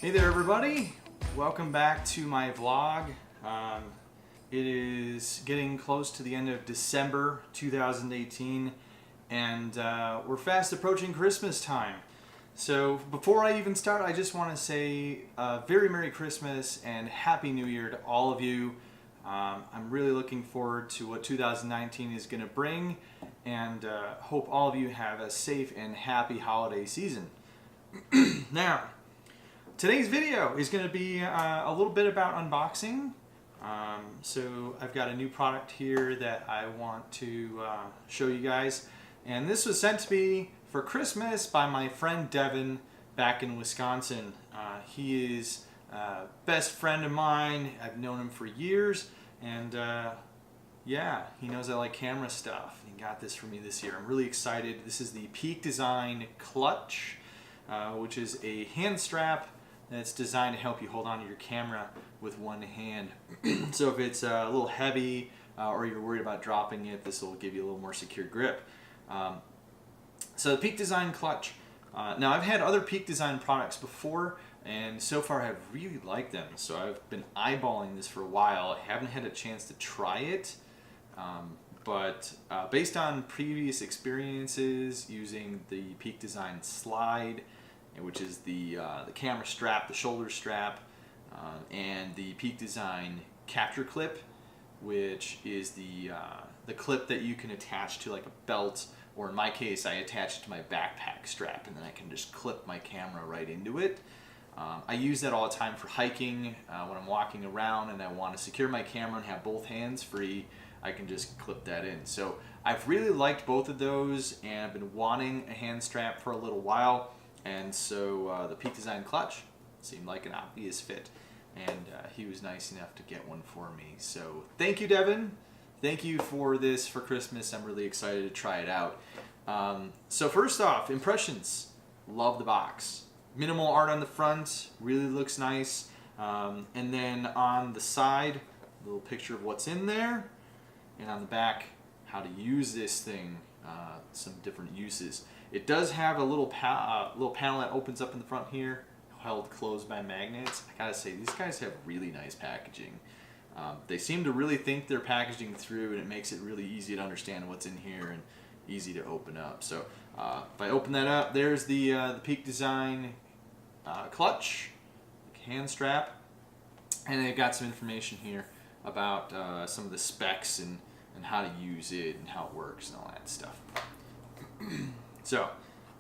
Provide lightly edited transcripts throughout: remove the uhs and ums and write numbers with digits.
Hey there everybody, welcome back to my vlog. It is getting close to the end of December 2018 and we're fast approaching Christmas time. So before I even start, I just want to say very Merry Christmas and Happy New Year to all of you. I'm really looking forward to what 2019 is going to bring and hope all of you have a safe and happy holiday season. Now, today's video is going to be a little bit about unboxing. So I've got a new product here that I want to show you guys. And this was sent to me for Christmas by my friend Devin back in Wisconsin. He is a best friend of mine. I've known him for years. And yeah, he knows I like camera stuff. He got this for me this year. I'm really excited. This is the Peak Design Clutch, which is a hand strap that's designed to help you hold on to your camera with one hand. So if it's a little heavy or you're worried about dropping it, this will give you a little more secure grip. So the Peak Design Clutch. Now I've had other Peak Design products before and so far I've really liked them. So I've been eyeballing this for a while. I haven't had a chance to try it, but based on previous experiences using the Peak Design Slide, which is the camera strap, the shoulder strap, and the Peak Design Capture Clip, which is the clip that you can attach to like a belt, or in my case I attach it to my backpack strap and then I can just clip my camera right into it. I use that all the time for hiking. When I'm walking around and I want to secure my camera and have both hands free, I can just clip that in. So I've really liked both of those and I've been wanting a hand strap for a little while. And so the Peak Design Clutch seemed like an obvious fit, and he was nice enough to get one for me. So thank you, Devin. Thank you for this for Christmas. I'm really excited to try it out. So first off, impressions. Love the box. Minimal art on the front, really looks nice. And then on the side, a little picture of what's in there. And on the back, how to use this thing, some different uses. It does have a little panel that opens up in the front here, held closed by magnets. I gotta say, these guys have really nice packaging. They seem to really think their packaging through, and it makes it really easy to understand what's in here and easy to open up. So if I open that up, there's the Peak Design Clutch, hand strap, and they've got some information here about some of the specs and how to use it and how it works and all that stuff. So,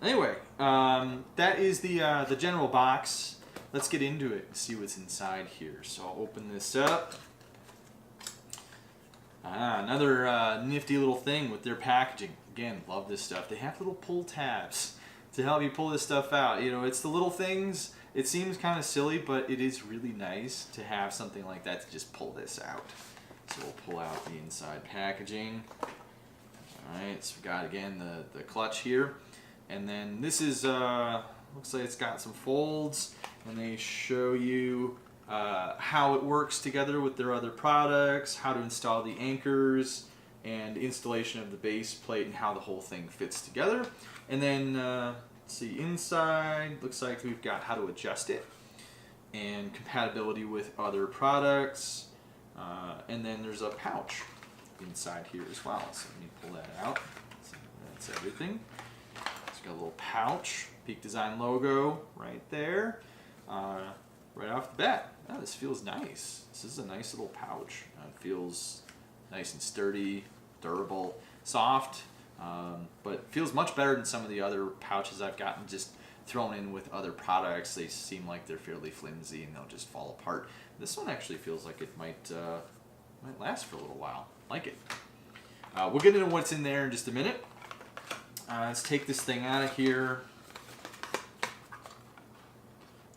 anyway, that is the general box. Let's get into it and see what's inside here. So I'll open this up. Another nifty little thing with their packaging. Again, love this stuff. They have little pull tabs to help you pull this stuff out. You know, it's the little things. It seems kind of silly, but it is really nice to have something like that to just pull this out. So we'll pull out the inside packaging. Alright, so we've got again the clutch here, and then this is looks like it's got some folds, and they show you how it works together with their other products, how to install the anchors, and installation of the base plate, and how the whole thing fits together. And then let's see, inside looks like we've got how to adjust it and compatibility with other products, and then there's a pouch inside here as well. So let me pull that out. So that's everything. It's got a little pouch, Peak Design logo right there, right off the bat. Oh, this feels nice. This is a nice little pouch. It feels nice and sturdy, durable, soft, but it feels much better than some of the other pouches I've gotten just thrown in with other products. They seem like they're fairly flimsy and they'll just fall apart. This one actually feels like it might last for a little while. Like it. We'll get into what's in there in just a minute. Let's take this thing out of here.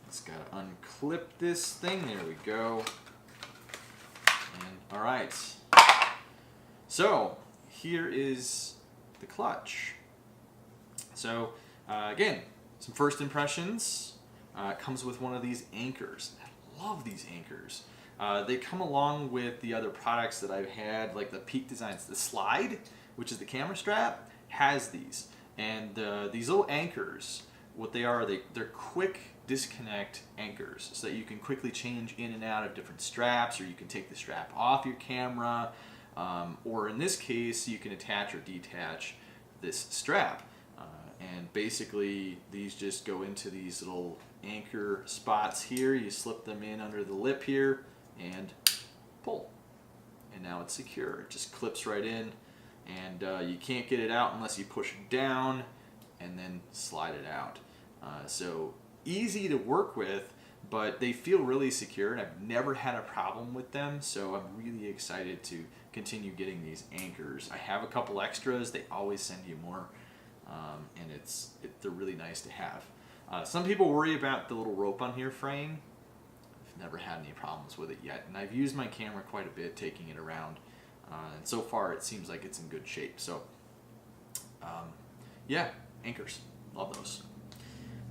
Just gotta unclip this thing. There we go. And all right. So here is the clutch. So again, some first impressions. It comes with one of these anchors. I love these anchors. They come along with the other products that I've had, like the Peak Designs. The Slide, which is the camera strap, has these. And these little anchors, what they are, they're quick disconnect anchors so that you can quickly change in and out of different straps, or you can take the strap off your camera, or in this case you can attach or detach this strap. And basically these just go into these little anchor spots here. You slip them in under the lip here and pull, and now it's secure. It just clips right in, and you can't get it out unless you push it down and then slide it out. So easy to work with, but they feel really secure, and I've never had a problem with them, so I'm really excited to continue getting these anchors. I have a couple extras. They always send you more, and they're really nice to have. Some people worry about the little rope on here fraying. I've never had any problems with it yet, and I've used my camera quite a bit taking it around, and so far it seems like it's in good shape. So yeah, anchors, love those.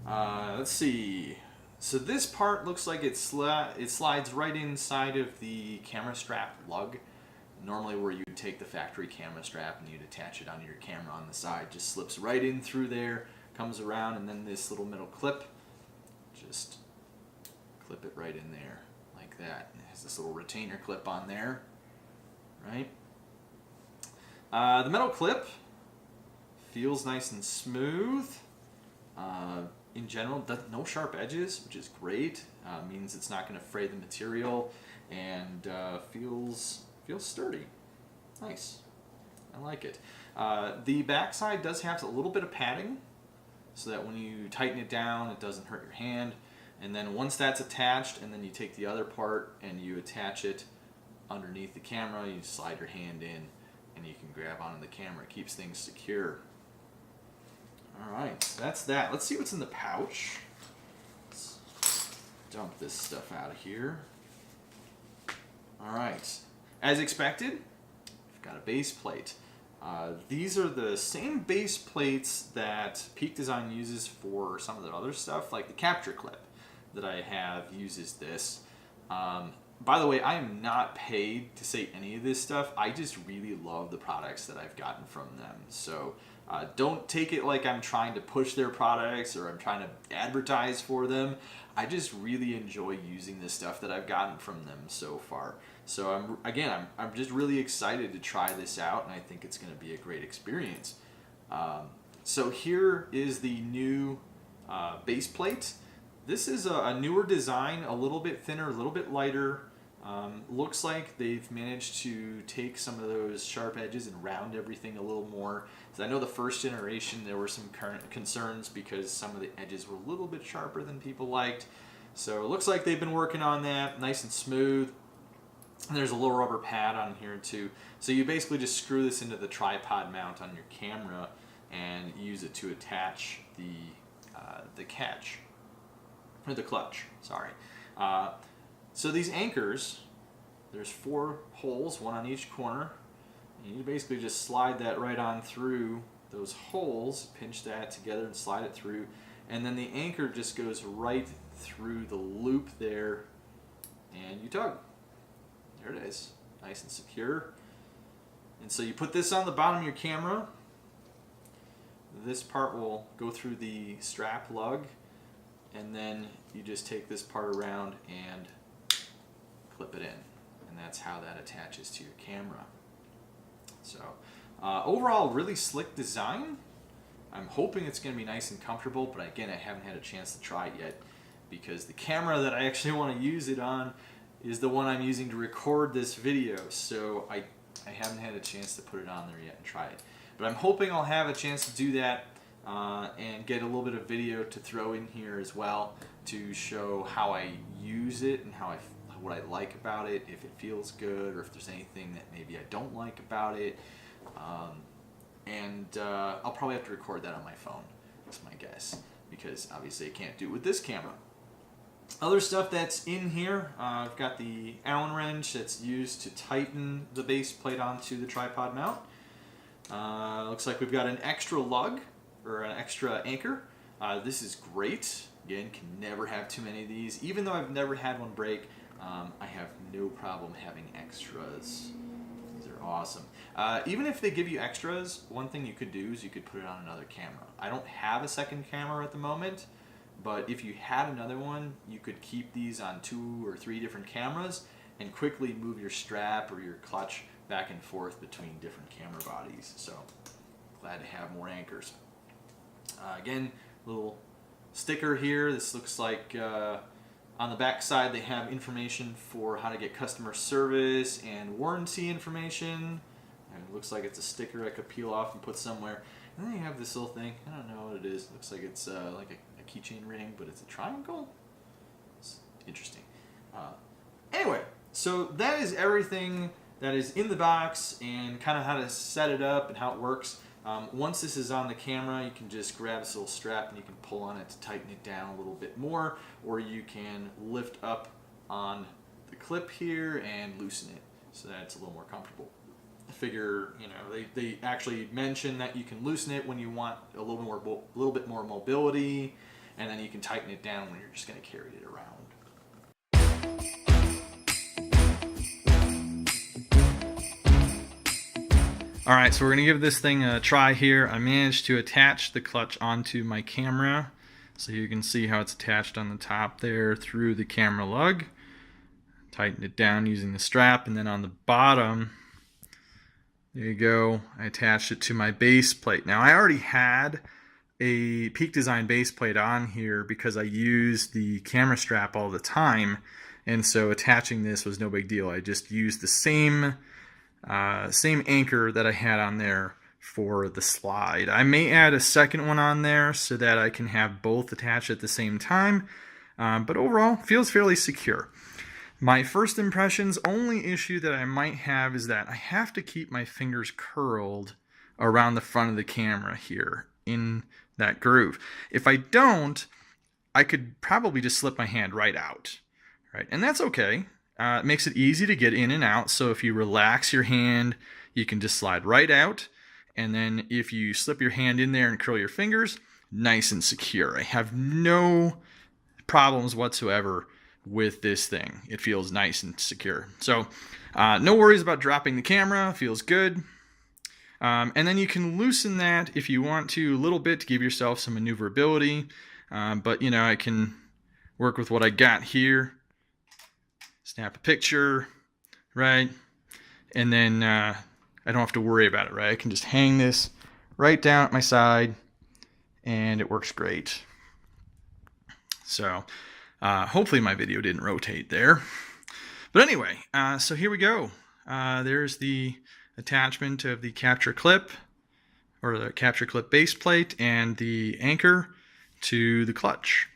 Let's see. So this part looks like it slides right inside of the camera strap lug. Normally where you would take the factory camera strap and you'd attach it onto your camera on the side, just slips right in through there, comes around, and then this little metal clip, just clip it right in there like that. It has this little retainer clip on there, right? The metal clip feels nice and smooth. In general, no sharp edges, which is great. Means it's not going to fray the material, and feels sturdy. Nice. I like it. The backside does have a little bit of padding, so that when you tighten it down, it doesn't hurt your hand. And then once that's attached, and then you take the other part and you attach it underneath the camera, you slide your hand in, and you can grab onto the camera. It keeps things secure. Alright, that's that. Let's see what's in the pouch. Let's dump this stuff out of here. Alright, as expected, we've got a base plate. These are the same base plates that Peak Design uses for some of the other stuff, like the capture clip that I have uses this. By the way, I am not paid to say any of this stuff. I just really love the products that I've gotten from them. So don't take it like I'm trying to push their products or I'm trying to advertise for them. I just really enjoy using the stuff that I've gotten from them so far. So I'm just really excited to try this out, and I think it's going to be a great experience. So here is the new base plate. This is a newer design, a little bit thinner, a little bit lighter. Looks like they've managed to take some of those sharp edges and round everything a little more. So I know the first generation there were some current concerns because some of the edges were a little bit sharper than people liked. So it looks like they've been working on that, nice and smooth. And there's a little rubber pad on here too. So you basically just screw this into the tripod mount on your camera and use it to attach the catch, or the clutch, sorry. So these anchors, there's 4 holes, one on each corner. And you basically just slide that right on through those holes, pinch that together and slide it through. And then the anchor just goes right through the loop there, and you tug. There it is, nice and secure. And so you put this on the bottom of your camera. This part will go through the strap lug, and then you just take this part around and clip it in, and that's how that attaches to your camera. So overall, really slick design. I'm hoping it's going to be nice and comfortable, but again, I haven't had a chance to try it yet because the camera that I actually want to use it on is the one I'm using to record this video, so I haven't had a chance to put it on there yet and try it. But I'm hoping I'll have a chance to do that and get a little bit of video to throw in here as well to show how I use it and what I like about it, if it feels good, or if there's anything that maybe I don't like about it. I'll probably have to record that on my phone, that's my guess, because obviously I can't do it with this camera. Other stuff that's in here, I've got the Allen wrench that's used to tighten the base plate onto the tripod mount. Looks like we've got an extra lug, or an extra anchor. This is great. Again, can never have too many of these. Even though I've never had one break, I have no problem having extras. These are awesome. Even if they give you extras, one thing you could do is you could put it on another camera. I don't have a second camera at the moment, but if you had another one, you could keep these on 2 or 3 different cameras and quickly move your strap or your clutch back and forth between different camera bodies. So glad to have more anchors. Again, little sticker here. This looks like on the back side they have information for how to get customer service and warranty information. And it looks like it's a sticker I could peel off and put somewhere. And then you have this little thing. I don't know what it is. It looks like it's like a keychain ring, but it's a triangle. It's interesting. Anyway, so that is everything that is in the box and kind of how to set it up and how it works. Once this is on the camera, you can just grab this little strap and you can pull on it to tighten it down a little bit more, or you can lift up on the clip here and loosen it so that it's a little more comfortable. I figure, you know, they actually mention that you can loosen it when you want a little bit more mobility, and then you can tighten it down when you're just going to carry it around. All right, so we're gonna give this thing a try here. I managed to attach the clutch onto my camera, so you can see how it's attached on the top there through the camera lug. Tighten it down using the strap, and then on the bottom, there you go, I attached it to my base plate. Now I already had a Peak Design base plate on here because I use the camera strap all the time, and so attaching this was no big deal. I just used the same anchor that I had on there for the slide. I may add a second one on there so that I can have both attached at the same time, but overall feels fairly secure. My first impressions, only issue that I might have is that I have to keep my fingers curled around the front of the camera here in that groove. If I don't, I could probably just slip my hand right out, right? And that's okay. It makes it easy to get in and out, so if you relax your hand, you can just slide right out, and then if you slip your hand in there and curl your fingers, nice and secure. I have no problems whatsoever with this thing. It feels nice and secure. So no worries about dropping the camera, feels good. And then you can loosen that if you want to a little bit to give yourself some maneuverability, but you know, I can work with what I got here. Snap a picture, right? And then I don't have to worry about it, right? I can just hang this right down at my side and it works great. So hopefully my video didn't rotate there. But anyway, so here we go. There's the attachment of the capture clip, or the capture clip base plate, and the anchor to the clutch.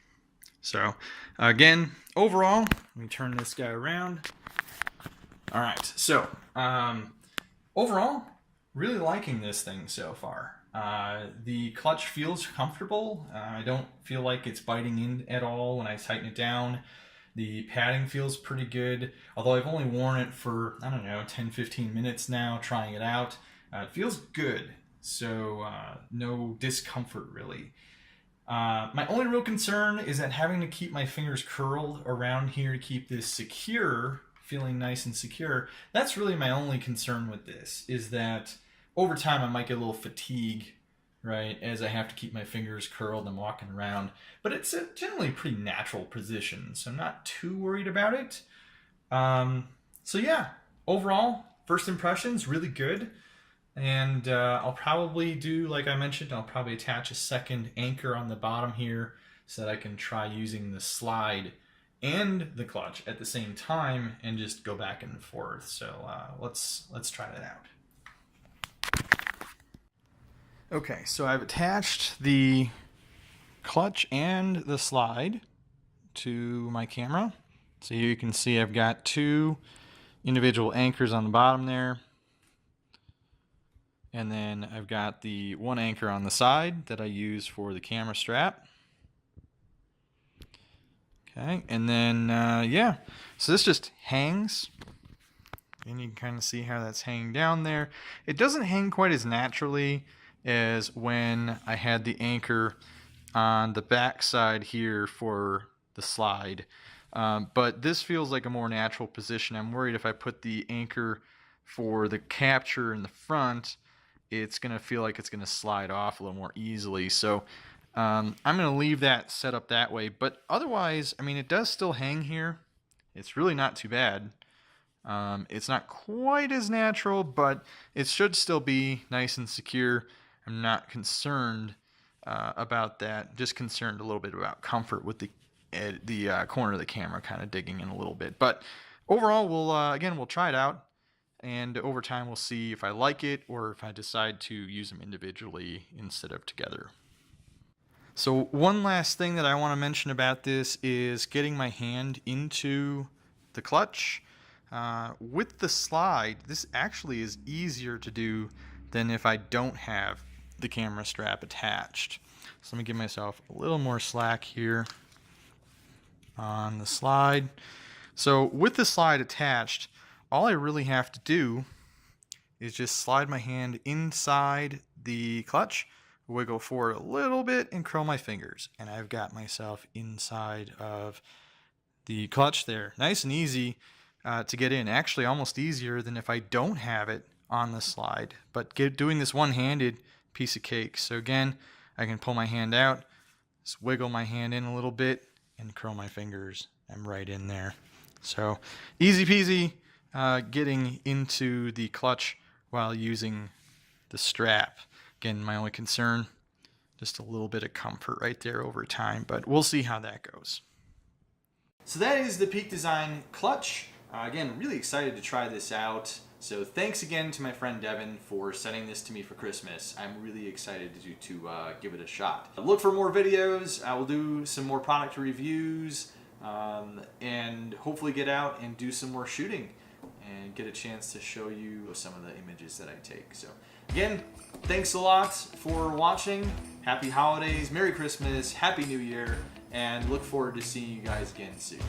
So again, overall, let me turn this guy around. All right, so overall, really liking this thing so far. The clutch feels comfortable. I don't feel like it's biting in at all when I tighten it down. The padding feels pretty good, although I've only worn it for, I don't know, 10-15 minutes now trying it out. It feels good, so no discomfort really. My only real concern is that having to keep my fingers curled around here to keep this secure, feeling nice and secure, that's really my only concern with this, is that over time I might get a little fatigue, right, as I have to keep my fingers curled and walking around. But it's a generally pretty natural position, so I'm not too worried about it. So yeah, overall, first impressions, really good. And I'll probably do, like I mentioned, I'll probably attach a second anchor on the bottom here so that I can try using the slide and the clutch at the same time and just go back and forth. So let's try that out. Okay, so I've attached the clutch and the slide to my camera. So you can see I've got 2 individual anchors on the bottom there. And then I've got the 1 anchor on the side that I use for the camera strap. Okay, and then, yeah, so this just hangs. And you can kind of see how that's hanging down there. It doesn't hang quite as naturally as when I had the anchor on the back side here for the slide. But this feels like a more natural position. I'm worried if I put the anchor for the capture in the front, it's going to feel like it's going to slide off a little more easily. So I'm going to leave that set up that way, but otherwise, I mean, it does still hang here. It's really not too bad. It's not quite as natural, but it should still be nice and secure. I'm not concerned about that. Just concerned a little bit about comfort with the corner of the camera kind of digging in a little bit. But overall, we'll try it out, and over time we'll see if I like it or if I decide to use them individually instead of together. So one last thing that I want to mention about this is getting my hand into the clutch. With the slide, this actually is easier to do than if I don't have the camera strap attached. So let me give myself a little more slack here on the slide. So with the slide attached, all I really have to do is just slide my hand inside the clutch, wiggle forward a little bit, and curl my fingers. And I've got myself inside of the clutch there. Nice and easy to get in. Actually, almost easier than if I don't have it on the slide. But doing this one-handed, piece of cake. So again, I can pull my hand out, just wiggle my hand in a little bit, and curl my fingers. I'm right in there. So easy peasy getting into the clutch while using the strap. Again, my only concern, just a little bit of comfort right there over time, but we'll see how that goes. So that is the Peak Design clutch. Again, really excited to try this out. So thanks again to my friend Devin for sending this to me for Christmas. I'm really excited to give it a shot. Look for more videos. I will do some more product reviews and hopefully get out and do some more shooting and get a chance to show you some of the images that I take. So again, thanks a lot for watching. Happy holidays, Merry Christmas, Happy New Year, and look forward to seeing you guys again soon.